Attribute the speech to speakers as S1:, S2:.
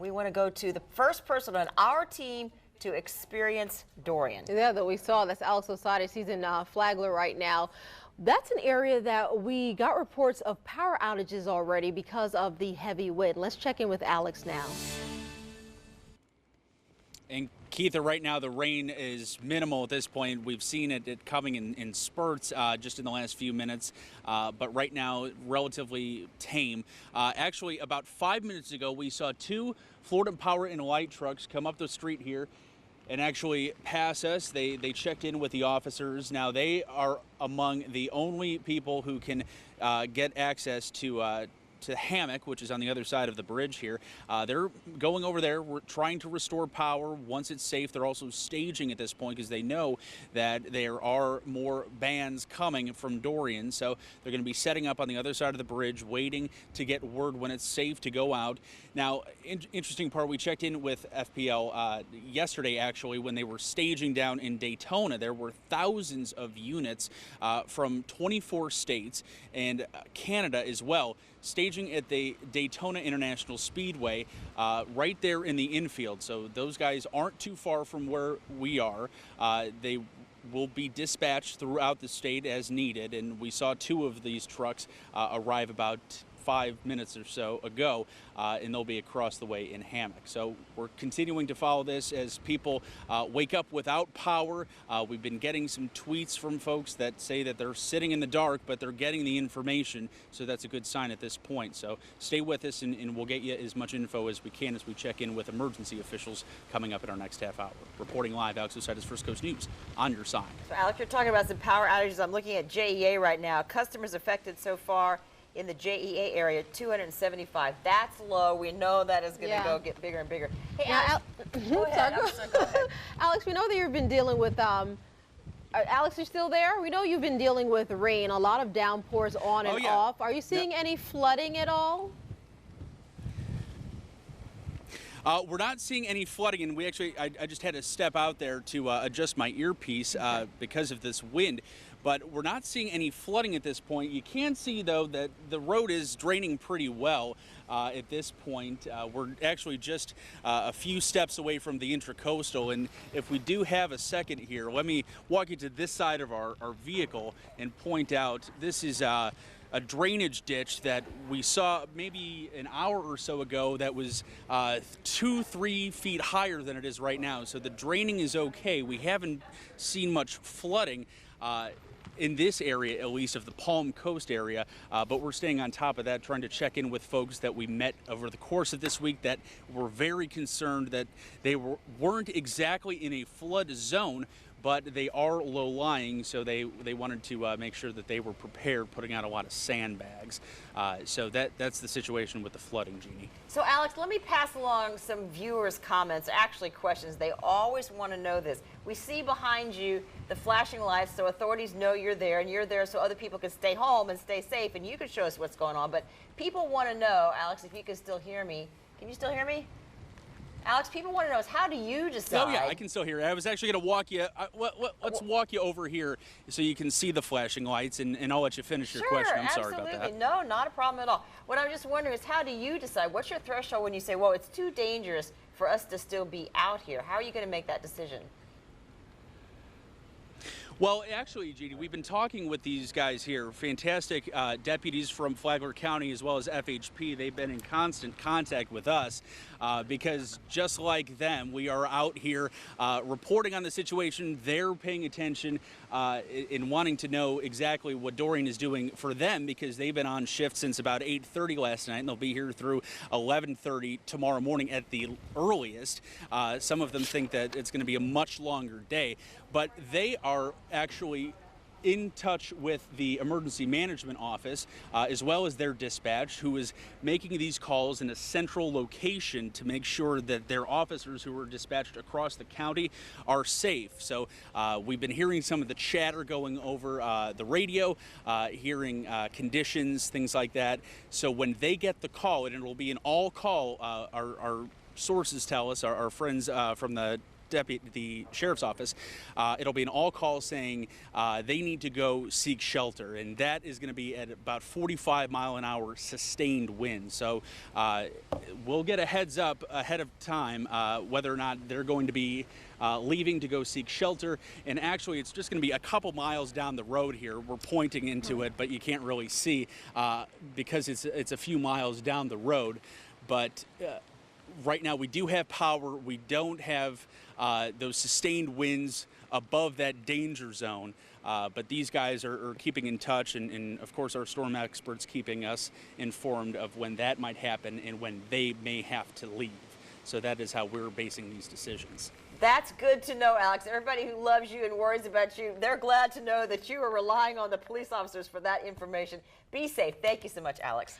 S1: We want to go to the first person on our team to experience Dorian.
S2: Yeah, that we saw. That's Alex Osades. He's in Flagler right now. That's an area that we got reports of power outages already because of the heavy wind. Let's check in with Alex now.
S3: And Keitha, right now the rain is minimal at this point. We've seen it coming in spurts just in the last few minutes, but right now relatively tame. Actually, about 5 minutes ago, we saw two Florida Power and Light trucks come up the street here and actually pass us. They checked in with the officers. Now they are among the only people who can get access to Hammock, which is on the other side of the bridge here. They're going over there. We're trying to restore power once it's safe. They're also staging at this point because they know that there are more bands coming from Dorian. So they're going to be setting up on the other side of the bridge, waiting to get word when it's safe to go out. Now, interesting part, we checked in with FPL yesterday, actually, when they were staging down in Daytona. There were thousands of units from 24 states and Canada as well, staging at the Daytona International Speedway right there in the infield. So those guys aren't too far from where we are. They will be dispatched throughout the state as needed, and we saw two of these trucks arrive about 5 minutes or so ago, and they'll be across the way in Hammock. So we're continuing to follow this as people wake up without power. We've been getting some tweets from folks that say that they're sitting in the dark, but they're getting the information, so that's a good sign at this point. So stay with us, and we'll get you as much info as we can as we check in with emergency officials coming up in our next half hour. Reporting live, Alex Osades, First Coast News, on your side.
S1: So Alex, you're talking about some power outages. I'm looking at JEA right now. Customers affected so far in the JEA area, 275. That's low. We know that is going to go get bigger and bigger. Hey, Alex, go ahead. Go ahead.
S2: Alex, we know that you've been dealing with, Alex, you still there? We know you've been dealing with rain, a lot of downpours on and off. Are you seeing any flooding at all?
S3: We're not seeing any flooding, and we actually, I just had to step out there to adjust my earpiece because of this wind. But we're not seeing any flooding at this point. You can see, though, that the road is draining pretty well at this point. We're actually just a few steps away from the Intracoastal, and if we do have a second here, let me walk you to this side of our vehicle and point out this is a drainage ditch that we saw maybe an hour or so ago that was 2-3 feet higher than it is right now. So the draining is okay. We haven't seen much flooding in this area, at least of the Palm Coast area, but we're staying on top of that, trying to check in with folks that we met over the course of this week that were very concerned that they weren't exactly in a flood zone, but they are low-lying, so they wanted to make sure that they were prepared, putting out a lot of sandbags. So that's the situation with the flooding, Jeannie.
S1: So, Alex, let me pass along some viewers' comments, actually questions. They always want to know this. We see behind you the flashing lights, so authorities know you're there, and you're there so other people can stay home and stay safe, and you can show us what's going on. But people want to know, Alex, if you can still hear me. Can you still hear me? Alex, people want to know is how do you decide?
S3: Oh, yeah, I can still hear you. I was actually going to walk you. Let's walk you over here so you can see the flashing lights, and I'll let you finish your question. I'm sorry about that.
S1: No, not a problem at all. What I'm just wondering is how do you decide? What's your threshold when you say, well, it's too dangerous for us to still be out here? How are you going to make that decision?
S3: Well, actually, Jeannie, we've been talking with these guys here, fantastic deputies from Flagler County as well as FHP. They've been in constant contact with us because just like them, we are out here reporting on the situation. They're paying attention in wanting to know exactly what Dorian is doing for them because they've been on shift since about 8:30 last night, and they'll be here through 11:30 tomorrow morning at the earliest. Some of them think that it's going to be a much longer day, but they are actually in touch with the emergency management office as well as their dispatch, who is making these calls in a central location to make sure that their officers who are dispatched across the county are safe. So we've been hearing some of the chatter going over the radio, hearing conditions, things like that. So when they get the call, and it will be an all call, our sources tell us, our friends from the the sheriff's office, it'll be an all call saying they need to go seek shelter, and that is going to be at about 45-mile-an-hour sustained wind. So we'll get a heads up ahead of time whether or not they're going to be leaving to go seek shelter. And actually, it's just going to be a couple miles down the road here. We're pointing into it, but you can't really see because it's a few miles down the road. But right now, we do have power. We don't have those sustained winds above that danger zone. But these guys are keeping in touch, and of course our storm experts keeping us informed of when that might happen and when they may have to leave. So that is how we're basing these decisions.
S1: That's good to know, Alex. Everybody who loves you and worries about you, they're glad to know that you are relying on the police officers for that information. Be safe. Thank you so much, Alex.